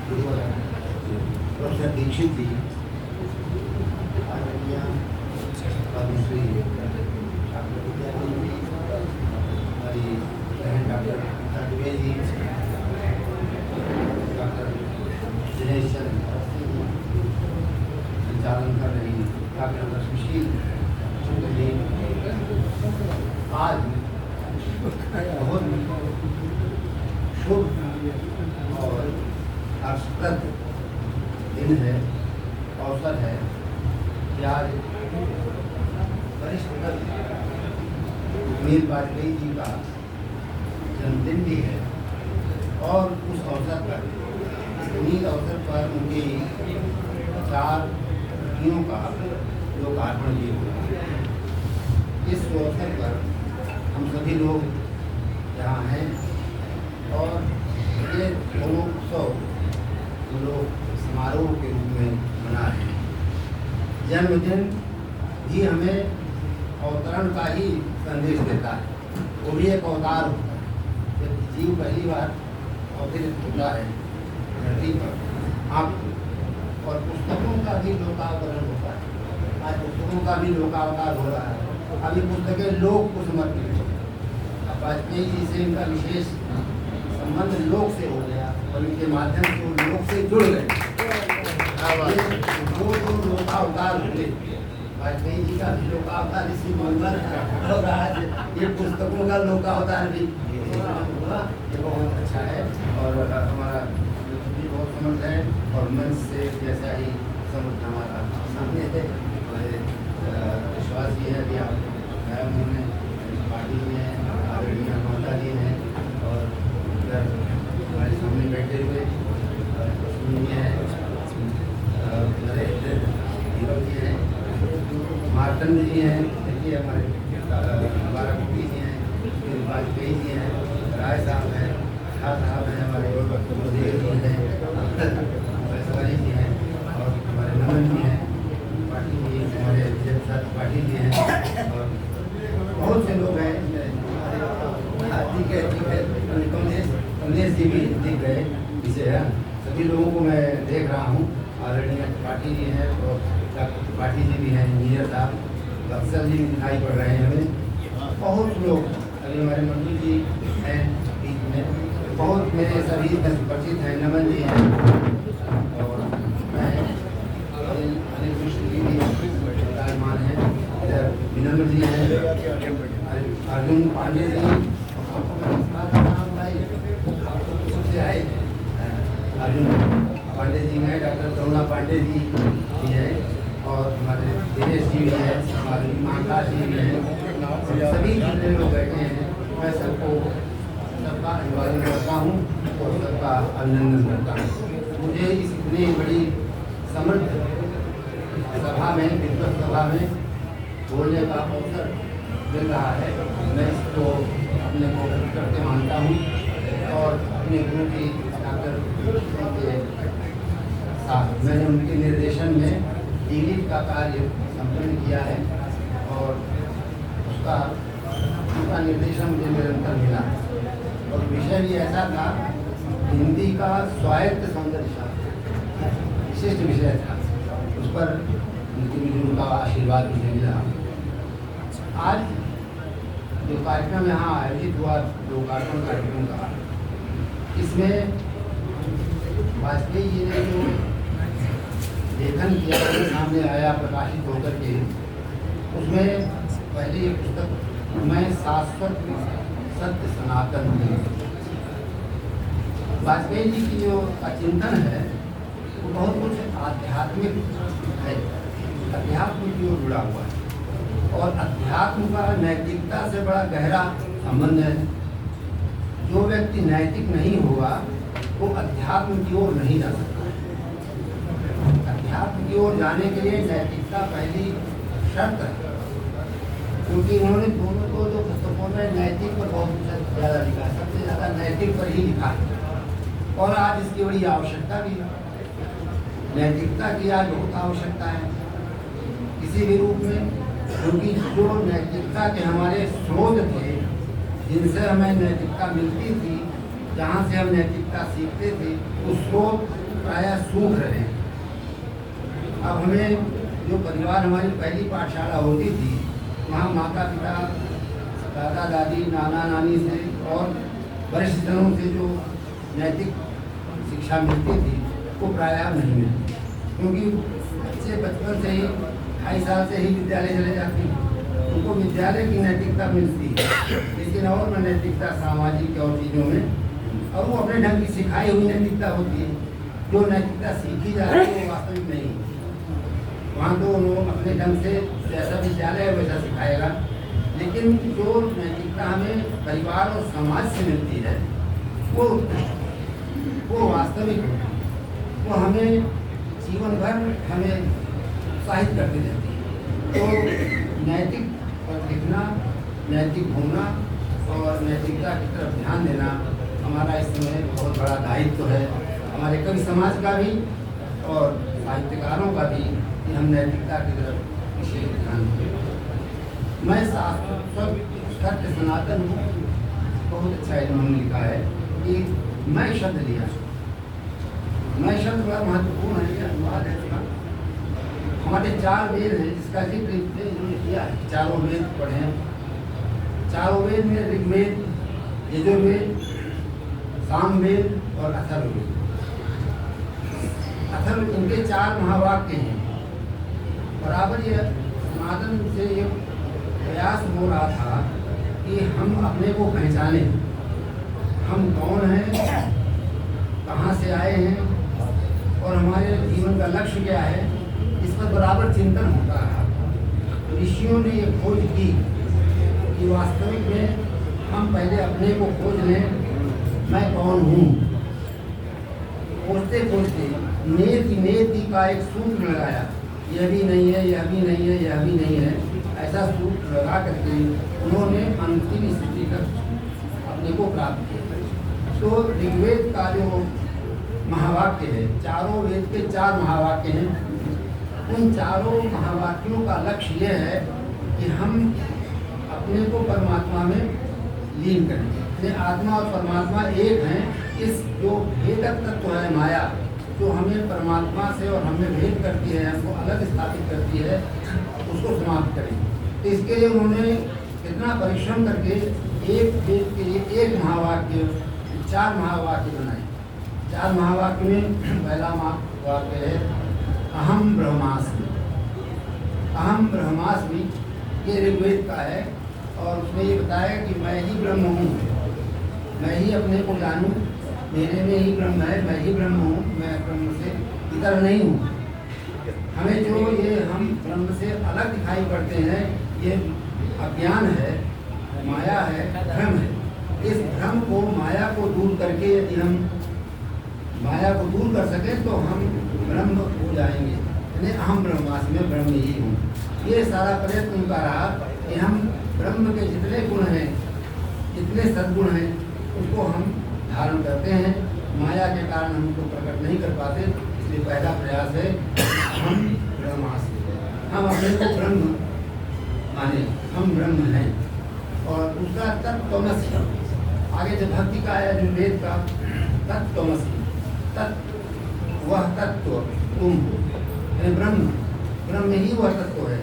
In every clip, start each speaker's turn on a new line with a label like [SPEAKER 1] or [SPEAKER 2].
[SPEAKER 1] Professor Dixit जी, आदरणीय Padmashri doctor Vidyanand जी, हमारी बहन डॉक्टर दुबे जी, डॉक्टर दिनेश चंद्र संचालन कर रही डॉक्टर सुशील जी, आज बहुत शुभ और हर्षप्रद दिन है, अवसर है कि आज वरिष्ठ अटल वाजपेयी जी का जन्मदिन भी है और उस अवसर पर इस अवसर पर उनकी 4 कृतियों का लोकार्पण भी हुआ। इस अवसर पर हम सभी लोग यहाँ हैं और ये दोनों उत्सव हम लोग समारोह के रूप में मना रहे हैं। जन्मदिन भी हमें अवतरण का ही संदेश देता है, वो भी एक अवतार होता है। जब जीव पहली बार अवतरित होता है धरती पर आप, और पुस्तकों का भी लोकावतरण होता है। आज पुस्तकों का भी लोकावतार हो रहा है। अभी पुस्तकें लोक को समर्पित हो, अब वाजपेयी जी से इनका विशेष संबंध लोक से हो गया और इनके माध्यम से वो लोक से जुड़ गए। वो जो लोकावतार हुए, वाजपेयी जी का भी लोकावतार इसी मंगल और आज ये पुस्तकों का लोकावतार भी हुआ। ये बहुत अच्छा है और हमारा भी बहुत समर्थ है और मन से जैसा ही समर्थ हमारा सामने है। विश्वास ये है कि आप उन्होंने पार्टी में हैं, आदरणीय माता जी हैं और इधर हमारे सामने बैठे हुए हीरो जी हैं, मार्तंड जी हैं, देखिए हमारा मोदी जी हैं, वाजपेयी जी हैं, राय साहब हैं, शाह साहब हैं, हमारे देव जी हैं, वैश्वारी जी हैं और हमारे नमन जी हैं, पार्टी जी हमारे पार्टी जी हैं और बहुत से लोग हैं। ठीक है कमलेश जी भी दिख गए इसे है। सभी लोगों को मैं देख रहा हूँ। आदरणीय पार्टी जी हैं और डॉक्टर पार्टी जी भी हैं, इंजीनियर साहब अफसर जी भी दिखाई पड़ रहे हैं हमें। बहुत लोग अभी हमारे मंडल जी हैं बीच में, बहुत मेरे सभी परिचित हैं। नमन जी हैं और मैं अनिल मिश्र जी भी विराजमान हैं। इधर विनम्र जी हैं, अर्जुन पांडे जी से आए, अर्जुन पांडे जी हैं, डॉक्टर करुणा पांडे जी भी हैं और हमारे दिनेश जी भी हैं, हमारे ईमानदार जी भी हैं। सभी जितने लोग बैठे हैं मैं सबका अभिवादन करता हूँ और सबका अभिनंदन करता हूँ। मुझे इस इतनी बड़ी समृद्ध सभा में, विद्वत सभा में बोलने का अवसर मिल रहा है। मैं इसको अपने को करते मानता हूँ और अपने गुरु की डॉक्टर के साथ मैंने उनके निर्देशन में डीलिट का कार्य संपन्न किया है और उसका निर्देशन मुझे निरंतर मिला और विषय भी ऐसा था, हिंदी का स्वायत्त सौंदर्य शास्त्र विशिष्ट विषय था। उस पर उनका आशीर्वाद मुझे मिला। आज जो कार्यक्रम यहाँ आयोजित हुआ लोकार्पण कार्यक्रम का, इसमें वाजपेयी जी ने जो लेखन किया सामने आया प्रकाशित होकर के, उसमें पहले ये पुस्तक मैं शाश्वत सत्य सनातन हूँ। वाजपेयी जी की जो चिंतन है वो बहुत कुछ आध्यात्मिक है, अध्यात्म की ओर जुड़ा हुआ है और अध्यात्म का नैतिकता से बड़ा गहरा संबंध है। जो व्यक्ति नैतिक नहीं होगा वो अध्यात्म की ओर नहीं जा सकता। अध्यात्म की ओर जाने के लिए नैतिकता पहली शर्त है, क्योंकि उन्होंने दोनों को जो पुस्तकों में नैतिक पर बहुत ज़्यादा लिखा है, सबसे ज़्यादा नैतिक पर ही लिखा है और आज इसकी बड़ी आवश्यकता भी है। नैतिकता की आज बहुत आवश्यकता है किसी भी रूप में, क्योंकि जो नैतिकता के हमारे स्रोत थे, जिनसे हमें नैतिकता मिलती थी, जहाँ से हम नैतिकता सीखते थे, उस स्रोत प्रायः सूख रहे हैं। अब हमें जो परिवार हमारी पहली पाठशाला होती थी, वहाँ माता पिता, दादा दादी, नाना नानी से और वरिष्ठ जनों से जो नैतिक शिक्षा मिलती थी वो प्रायः नहीं मिलती, क्योंकि बच्चे बचपन से ही 2.5 साल से ही विद्यालय चले जाते हैं। उनको विद्यालय की नैतिकता मिलती है, लेकिन और में नैतिकता सामाजिक और चीज़ों में, और वो अपने ढंग की सिखाई हुई नैतिकता होती है। जो नैतिकता सीखी जा रही है वो वास्तविक नहीं। वहाँ तो उन्होंने अपने ढंग से जैसा विद्यालय है वैसा सिखाएगा, लेकिन जो नैतिकता हमें परिवार और समाज से मिलती है वो वास्तविक होती है। वो हमें जीवन भर हमें उत्साहित करती रहती है। तो नैतिक पर लिखना, नैतिक होना और नैतिकता की तरफ ध्यान देना हमारा इस समय बहुत बड़ा दायित्व है, हमारे कवि समाज का भी और साहित्यकारों का भी, कि हम नैतिकता की तरफ विशेष ध्यान दें। मैं सत्य सनातन हूँ, बहुत अच्छा इन्होंने लिखा है कि मैं शब्द लिया। मैं शब्द बड़ा महत्वपूर्ण है, यह अनुवाद है इसका। हमारे 4 वेद हैं जिसका जिक्र इन्होंने किया है। चारों वेद पढ़े हैं। चारों वेद में ऋग्वेद, यजुर्वेद, सामवेद और अथर्ववेद। अथर्व इनके 4 महावाक्य हैं। बराबर ये सनातन से ये प्रयास हो रहा था कि हम अपने को पहचाने, हम कौन हैं, कहाँ से आए हैं और हमारे जीवन का लक्ष्य क्या है, इस पर बराबर चिंतन होता रहा। ऋषियों ने ये खोज की कि वास्तविक में हम पहले अपने को खोज लें, मैं कौन हूँ। खोजते खोजते नेति का एक सूत्र लगाया, यह भी नहीं है, यह भी नहीं है, यह भी नहीं है, ऐसा सूत्र लगा करके उन्होंने अंतिम स्थिति तक अपने को प्राप्त किया। तो ऋग्वेद का जो महावाक्य है, चारों वेद के 4 महावाक्य हैं। उन चारों महावाक्यों का लक्ष्य यह है कि हम अपने को परमात्मा में लीन करें। आत्मा और परमात्मा एक हैं। इस जो भेदक तत्व है माया, जो हमें परमात्मा से और हमें भेद करती है, हमको अलग स्थापित करती है, उसको समाप्त करें। तो इसके लिए उन्होंने कितना परिश्रम करके एक वेद के लिए 1 महावाक्य, 4 महावाक्य बनाए। 4 महावाक्य में पहला महावाक्य है अहम ब्रह्मास्मि। अहम ब्रह्मास्मि ये ऋग्वेद का है और उसमें ये बताया कि मैं ही ब्रह्म हूँ, मैं ही अपने को जानूँ, मेरे में ही ब्रह्म है, मैं ही ब्रह्म हूँ, मैं ब्रह्म से इतर नहीं हूँ। हमें जो ये हम ब्रह्म से अलग दिखाई पड़ते हैं, ये अज्ञान है, माया है, भ्रम है। इस भ्रम को, माया को दूर करके यदि हम माया को दूर कर सकें तो हम ब्रह्म हो जाएंगे। यानी अहम ब्रह्मास्मि, में ब्रह्म ही हूँ। ये सारा प्रयत्न उनका रहा कि हम ब्रह्म के जितने गुण हैं, जितने सद्गुण हैं, उसको हम धारण करते हैं। माया के कारण हम उनको प्रकट नहीं कर पाते, इसलिए पहला प्रयास है हम ब्रह्मास्मि, हम अपने को ब्रह्म माने, हम ब्रह्म हैं। और दूसरा तत्त्वमसि, आगे जब भक्ति का आया जो वेद का, तत्त्वमसि, तत्व वह तत्व तुम हो, यानी ब्रह्म, ब्रह्म ही वह तत्व है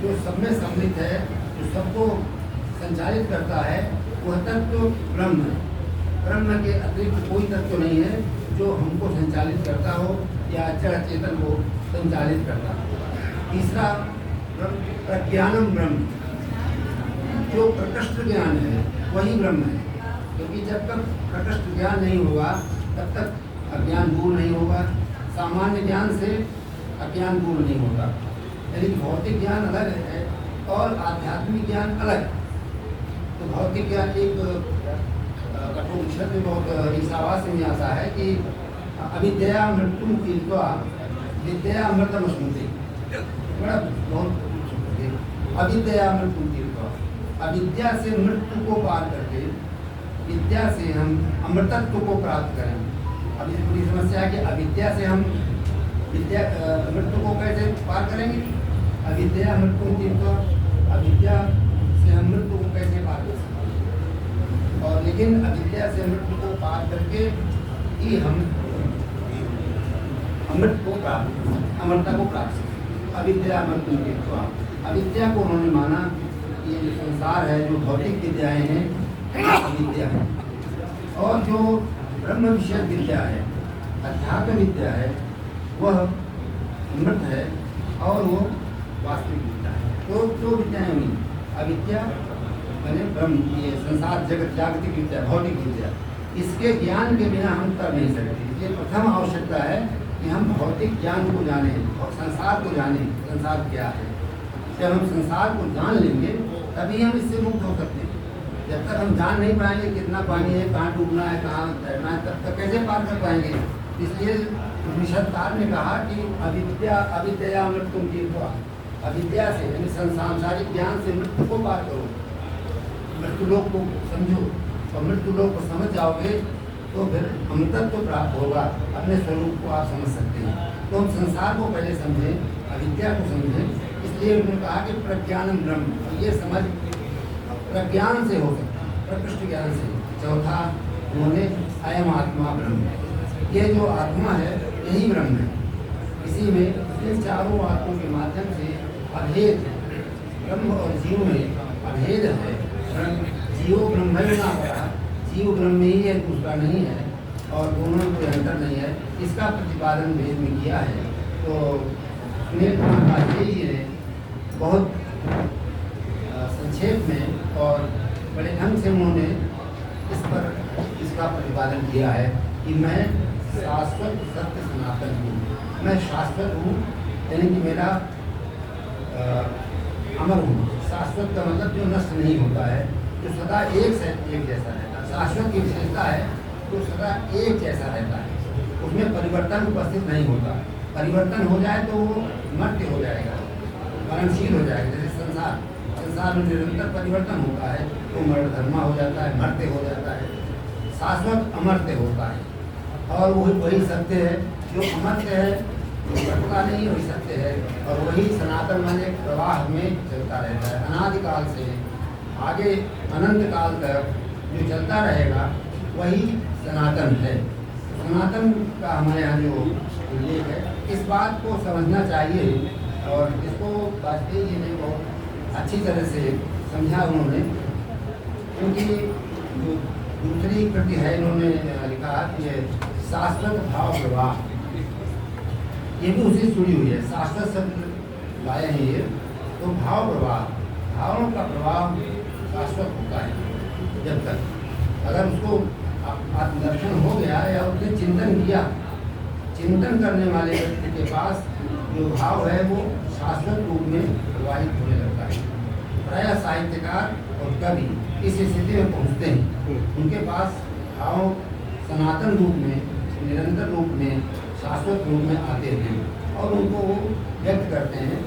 [SPEAKER 1] जो सब में सम्मिलित है, जो सबको संचालित करता है, वह तत्व ब्रह्म है। ब्रह्म के अतिरिक्त कोई तत्व नहीं है जो हमको संचालित करता हो या जड़ चेतन को संचालित करता हो। तीसरा प्रज्ञानम ब्रह्म, जो प्रकृष्ट ज्ञान है वही ब्रह्म है, क्योंकि जब तक प्रकृष्ट ज्ञान नहीं होगा तब तक अज्ञान दूर नहीं होगा। सामान्य ज्ञान से अज्ञान दूर नहीं होता, यानी भौतिक ज्ञान अलग है और आध्यात्मिक ज्ञान अलग। तो भौतिक ज्ञान एक कठोपनिषद में बहुत ईसावास्य में आता है कि अविद्या मृत्यु तीर्थवा विद्या अमृतम स्मृति, बड़ा बहुत अविद्या मृत्यु तीर्थवा, अविद्या से मृत्यु को पार करके विद्या से हम अमृतत्व को प्राप्त करें। अब इस पूरी समस्या है कि अविद्या से हम विद्या मृत्यु को कैसे पार करेंगे। अविद्या मृत्यु तीर्थ, अविद्या से हम मृत्यु को कैसे पार कर सकते। और लेकिन अविद्या से मृत्यु को पार करके ही हम अमृत को प्राप्त, अमरता को प्राप्त। अविद्या अमृतम तीर्थवा, अविद्या को उन्होंने माना ये जो संसार है, जो भौतिक विद्याएं हैं, अविद्या है, और जो ब्रह्म विषय विद्या है, अध्यात्म विद्या है, वह अमृत है और वो वास्तविक विद्या है। तो जो विद्याएं हुई, अविद्या मैंने ब्रह्म, ये संसार जगत जागतिक विद्या, भौतिक विद्या, इसके ज्ञान के बिना हम कर नहीं सकते। ये प्रथम आवश्यकता है कि हम भौतिक ज्ञान को जाने और संसार को जाने, संसार क्या है। जब हम संसार को जान लेंगे तभी हम इससे मुक्त हो सकते हैं। जब तक हम जान नहीं पाएंगे कितना पानी है, कहाँ डूबना है, कहाँ तैरना है, तब तक कैसे पार कर पाएंगे। इसलिए उपनिषदकार ने कहा कि अविद्या अमृतम तीर्थवा, अविद्या से यानी सांसारिक ज्ञान से मृत्यु को पार करो, मृत्यु लोक को समझो, और मृत्यु लोक को समझ जाओगे तो फिर अमृतत्व प्राप्त होगा, अपने स्वरूप को आप समझ सकते हैं। तो हम संसार को पहले समझें, अविद्या को समझें। इसलिए उन्होंने कहा कि प्रज्ञानम ब्रह्म, और ये समझ प्रज्ञान से हो सकता है, प्रकृष्ट ज्ञान से। चौथा उन्होंने अयम आत्मा ब्रह्म, ये जो आत्मा है यही ब्रह्म है। इसी में इन चारों आत्मों के माध्यम से अभेद, ब्रह्म और जीव में अभेद है। जीव ब्रह्म ही ना पड़ा, जीव ब्रह्म ही है, दूसरा नहीं है, और दोनों में कोई अंतर नहीं है। इसका प्रतिपादन वेद में किया है। तो सुनील कुमार वाजपेयी जी ने बहुत संक्षेप में और बड़े ढंग से उन्होंने इस पर इसका प्रतिपादन किया है कि मैं शाश्वत सत्य सनातन हूँ, मैं शाश्वत हूँ, यानी कि मेरा अमर हूँ। शाश्वत का मतलब जो नष्ट नहीं होता है, जो सदा एक जैसा रहता है। शाश्वत की विशेषता है जो सदा एक जैसा रहता है, उसमें परिवर्तन उपस्थित नहीं होता। परिवर्तन हो जाए तो वो मर्त्य हो जाएगा, मरणशील हो जाएगा। जैसे संसार में निरंतर परिवर्तन होता है तो मरण धर्मा हो जाता है, मर्त्य हो जाता है। शाश्वत अमर्त्य होता है, और वही सत्य है जो अमर्त्य है, जो घटता नहीं, वही सत्य है। और वही सनातन माने प्रवाह में चलता रहता है, अनादिकाल से आगे अनंत काल तक जो चलता रहेगा वही सनातन है। सनातन का हमारे यहाँ जो उल्लेख है, इस बात को समझना चाहिए, और इसको वाजपेयी जी ने बहुत अच्छी तरह से समझा उन्होंने। क्योंकि जो दूसरी कृति है, इन्होंने लिखा कि शाश्वत भाव प्रवाह, ये भी उसी से जुड़ी हुई है। शाश्वत शब्द लाए हैं ये, तो भाव प्रवाह, भावों का प्रवाह शाश्वत होता है जब तक, अगर उसको आत्मदर्शन हो गया या उसने चिंतन किया, चिंतन करने वाले व्यक्ति के पास जो भाव है वो शाश्वत रूप में प्रवाहित होने लगता है। प्रायः साहित्यकार और कवि इस स्थिति में पहुँचते हैं, उनके पास भाव सनातन रूप में, निरंतर रूप में, शाश्वत रूप में आते हैं और उनको वो व्यक्त करते हैं।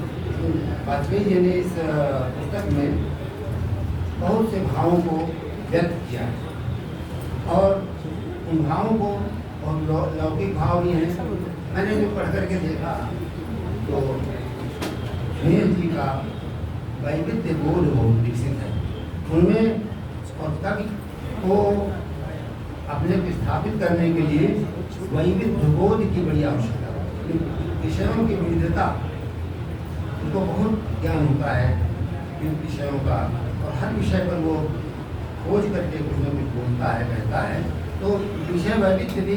[SPEAKER 1] वाजपेयी जी ने इस पुस्तक में बहुत से भावों को व्यक्त किया है, और उन भावों को, और लौकिक भाव भी हैं। मैंने जो पढ़ करके देखा तो सुनील जी का वैविध्य बोध बहुत विकसित है उनमें, और कवि को अपने को स्थापित करने के लिए वैविध्य बोध की बड़ी आवश्यकता है। विषयों की विविधता, उनको बहुत ज्ञान होता है इन विषयों का, और हर विषय पर वो खोज करके कुछ न कुछ बोलता है, कहता है। तो विषय वैविध्य भी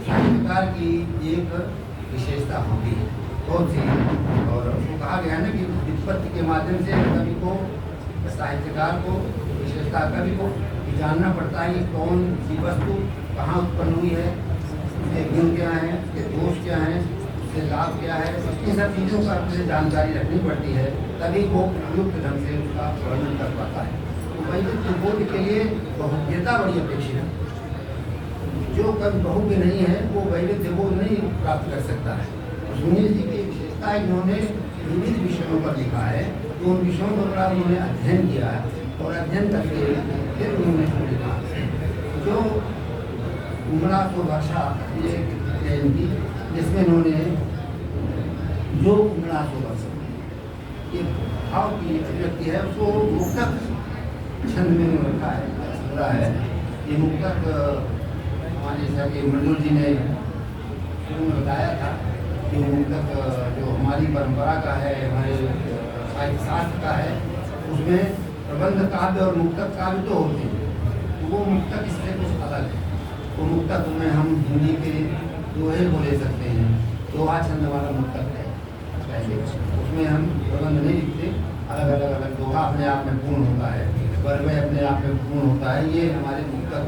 [SPEAKER 1] साहित्यकार की एक विशेषता होती है बहुत सी, और उसको कहा गया है ना कि व्युत्पत्ति के माध्यम से कवि को, साहित्यकार को, विशेषता कवि को जानना पड़ता है कि कौन सी वस्तु कहाँ उत्पन्न हुई है, उसके गुण क्या हैं, उसके दोष क्या हैं, उससे लाभ क्या है, इन सब चीज़ों का अपने जानकारी रखनी पड़ती है, तभी वो उपयुक्त ढंग से उसका वर्णन कर पाता है। तो वैविध्य बोध के लिए बहुज्ञता बड़ी अपेक्षित है। जो कवि बहुज्ञ नहीं है वो वैविध्य बोध नहीं प्राप्त कर सकता है। सुनील जी की विशेषता है, इन्होंने विविध विषयों पर लिखा है, तो उन विषयों पर बड़ा उन्होंने अध्ययन किया है, और अध्ययन करके फिर उन्होंने लिखा। जो उमड़ा तो वर्षा, ये इनकी, जिसमें उन्होंने जो उमड़ा तो वर्षा, ये भाव की अभिव्यक्ति है, उसको मुक्तक छंद में रखा है। ये मुक्तक हमारे जैसा कि मंजूर जी ने बताया था, जो मुक्तक जो हमारी परंपरा का है, हमारे साहित्य शास्त्र का है, उसमें प्रबंध काव्य और मुक्तक काव्य तो होते हैं, तो वो मुक्तक इससे कुछ अलग है। वो मुक्तक में हम हिंदी के दोहे को ले सकते हैं, दोहा छंद वाला मुक्तक है पहले, उसमें हम प्रबंध नहीं लिखते, अलग अलग दोहा अपने आप में पूर्ण होता है, वर्ग अपने आप में पूर्ण होता है, ये हमारे मुक्तक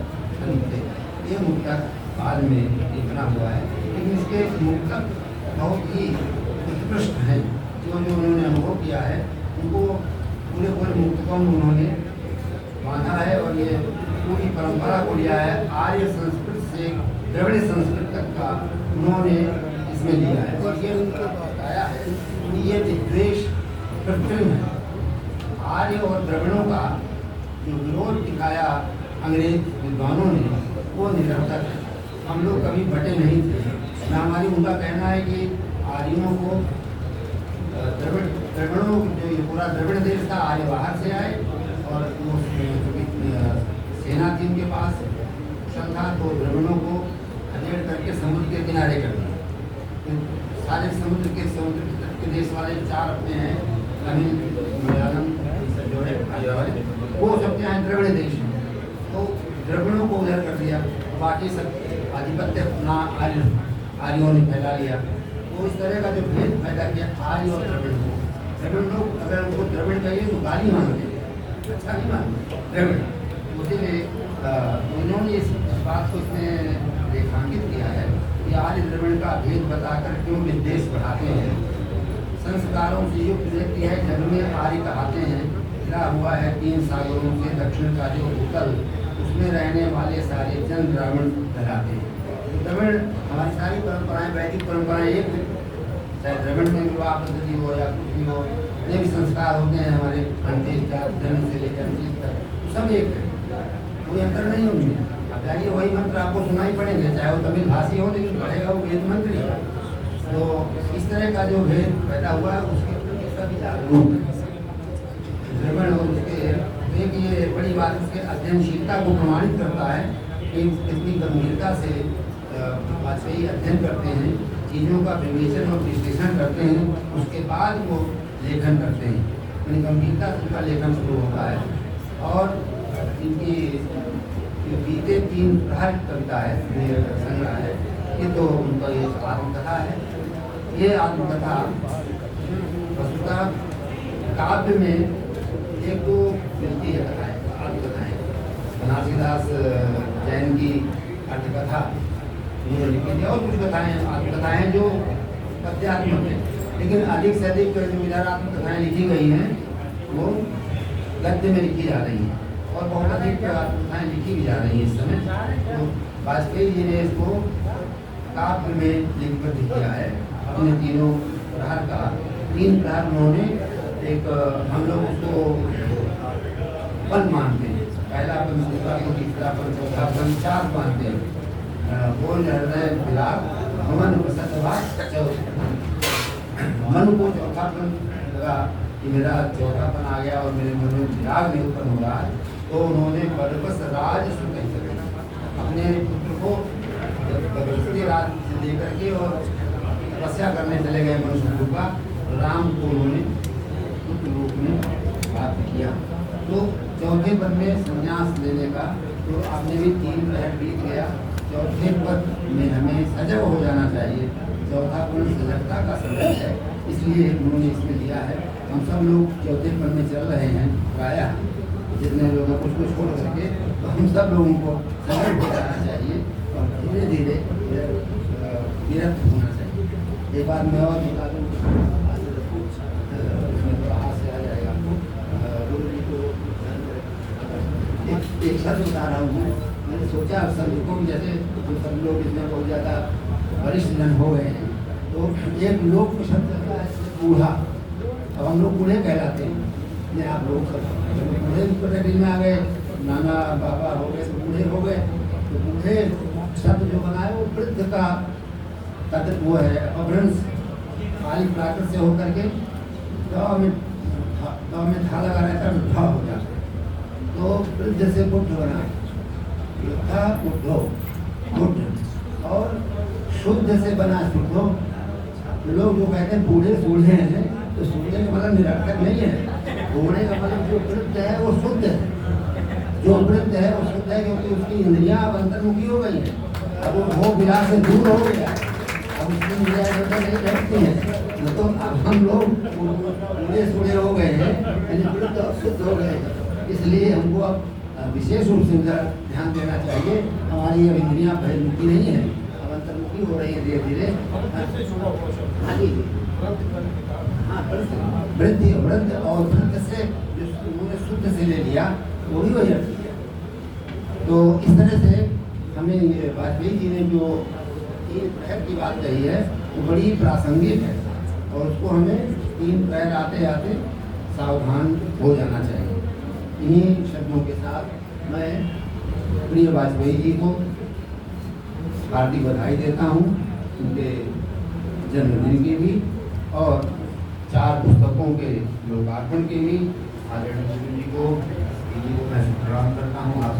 [SPEAKER 1] लिखते हैं। ये मुक्तक बाद में ये बना हुआ है, लेकिन इसके मुक्तक बहुत ही उत्कृष्ट हैं। जो उन्होंने अनुभव किया है उनको पूरे मुक्तकों में उन्होंने बांधा है, और ये पूरी परंपरा को लिया है, आर्य संस्कृत से द्रविड़ संस्कृत तक का उन्होंने इसमें लिया है, और ये उनको बताया है कि ये विद्वेष कृत्रिम है। आर्य और द्रविड़ों का जो विरोध दिखाया अंग्रेज विद्वानों ने, वो निरर्थक है। हम लोग कभी बटे नहीं थे। हमारी उनका कहना है कि आर्यों को द्रविड़ों जो ये पूरा द्रविड़ देश था, आर्य बाहर से आए, और वो सेना थी उनके पास कुशल था, तो द्रविड़ों को खदेड़ करके समुद्र के किनारे कर दिया। सारे समुद्र के देश वाले 4 अपने हैं, तमिल, मलयालम जो है वो सबके यहाँ द्रविड़ देश हैं, तो द्रविड़ों को उधर कर दिया, बाकी सब आधिपत्य अपना आर्यों ने फैला लिया। तो इस तरह का जो भेद पैदा किया आर्य और द्रविड़ को, द्रविड़ लोग अगर उनको द्रविड़ कहिए तो गाली मानते हैं, अच्छा नहीं मानते द्रविड़। इसीलिए उन्होंने इस बात को इसमें रेखांकित किया है कि आर्य द्रविड़ का भेद बताकर क्यों विद्वेष बढ़ाते हैं। संस्कारों से युक्त व्यक्ति है, जग में आर्य कहते हैं, घिरा हुआ है 3 सागरों से दक्षिण का जो भूतल, उसमें रहने वाले सारे जन ब्राह्मण कहलाते हैं। द्रविड़ हमारी सारी परंपराएं, वैदिक परंपराएं एक है, चाहे द्रविड़ में विवाह पद्धति हो या कुछ भी हो, जितने भी संस्कार होते हैं हमारे अंतिम जन्म से लेकर अंतिम तक, सब एक है, कोई अंतर नहीं उनमें। अब जाइए वही मंत्र आपको सुनाई पड़ेंगे, चाहे वो तमिल भाषी हो, लेकिन पढ़ेगा वो वेद मंत्र ही। तो इस तरह का जो भेद पैदा हुआ है उसके प्रति सभी जागरूक द्रविड़, और उसके एक ये बड़ी बात उसके अध्ययनशीलता को प्रमाणित करता है कि कितनी गंभीरता से वाजपेयी अध्ययन करते हैं, चीज़ों का विवेचन और विश्लेषण करते हैं, उसके बाद वो लेखन करते हैं, यानी गंभीरता से उनका लेखन शुरू होता है। और इनकी जो बीते 3 प्रहर कविता है, ये संग्रह है, ये तो उनका ये आत्मकथा है। ये आत्मकथा वस्तुतः काव्य में एक तो मिलती है कथाएँ, आत्मकथाएँ। बनारसीदास जैन की अर्थकथा उन्होंने लिखी थी, और कुछ कथाएँ आत्मकथाएँ जो पद्यात्मक हैं, लेकिन अधिक से अधिक जो इधर आत्मकथाएँ लिखी गई हैं वो गद्य में लिखी जा रही हैं, और बहुत अधिक आत्मकथाएँ लिखी भी जा रही हैं इस समय। तो वाजपेयी जी ने इसको काव्य में लिखबद्ध किया है अपने 3 प्रहर का। 3 प्रहर उन्होंने एक, हम लोग उसको पन मानते हैं, पहला पन, दूसरा पन, तीसरा पन, चौथा पन, 4 मानते हैं। बोल हृदय विलाप, मन मन को चौथा पन लगा कि मेरा चौथा पन आ गया और मेरे मन में विराग नहीं उत्पन्न हो रहा है, तो उन्होंने बरबस राज अपने पुत्र को बरबसी राज लेकर के और तपस्या करने चले गए मनुष्य रूप का, राम को उन्होंने पुत्र रूप में प्राप्त किया। तो चौथे पद में संन्यास लेने का, तो आपने भी 3 प्रहर बीत गया, चौथे पद में हमें सजग हो जाना चाहिए। चौथा पद सजगता का समय है, इसलिए उन्होंने इसमें लिया है। हम सब लोग चौथे पद में चल रहे हैं प्रायः, जितने लोगों को कुछ छोड़ करके, तो हम सब लोगों को सजग हो जाना चाहिए और धीरे धीरे निरत होना चाहिए। एक बार मैं और बता दूँ, उसमें थोड़ा हाथ से आ जाएगा आपको, एक शब्द बता रहा हूँ। मैंने सोचा सब को, जैसे जो सब लोग इसमें बहुत ज़्यादा वरिष्ठ जन हो गए हैं, तो एक लोग को शब्द आता है बूढ़ा। अब हम लोग बूढ़े कहलाते हैं, नहीं आप लोग सब बूढ़े कैटेगरी में आ गए, नाना बाबा हो गए तो बूढ़े हो गए। तो बूढ़े शब्द जो बनाए वो वृद्ध का तद वो है अपभ्रंश, खाली प्राकृत से होकर के गाँव में था लगा रहता है, बुढ़ा हो जाता है, तो वृद्ध से बुद्ध बना, वृद्धा बुद्धो बुद्ध, और शुद्ध से बना शुद्धो, लोग जो कहते हैं बूढ़े सूढ़े हैं, तो सूढ़े का मतलब निरर्थक नहीं है। बूढ़े का मतलब जो वृद्ध है वो शुद्ध है, जो वृद्ध है वो शुद्ध है, क्योंकि उसकी इंद्रियां अब अंतर्मुखी हो गई हैं। अब वो विलास से दूर हो गया, अब उसकी इंद्रियां नहीं रहती हैं। तो अब हम लोग बूढ़े सूढ़े हो गए हैं, यानी वृद्ध और शुद्ध हो गए हैं। इसलिए हमको अब विशेष रूप से ध्यान देना चाहिए। हमारी अब इंद्रियां बहिर्मुखी नहीं है, अब अंतर्मुखी हो रही है धीरे धीरे। हाँ, वृद्धि वृद्ध और वृद्ध से उन्होंने शुद्ध से ले लिया, वो भी वही अर्थ किया। तो इस तरह से हमें ये वाजपेयी जी ने जो 3 प्रहर की बात कही है वो बड़ी प्रासंगिक है, और उसको हमें 3 प्रहर आते आते सावधान हो जाना चाहिए। इन्हीं शब्दों के साथ मैं प्रिय वाजपेयी जी को हार्दिक बधाई देता हूँ, उनके जन्मदिन की भी और 4 पुस्तकों के लोकार्पण के भी आदरणीय जी को मैं प्रणाम करता हूँ। आप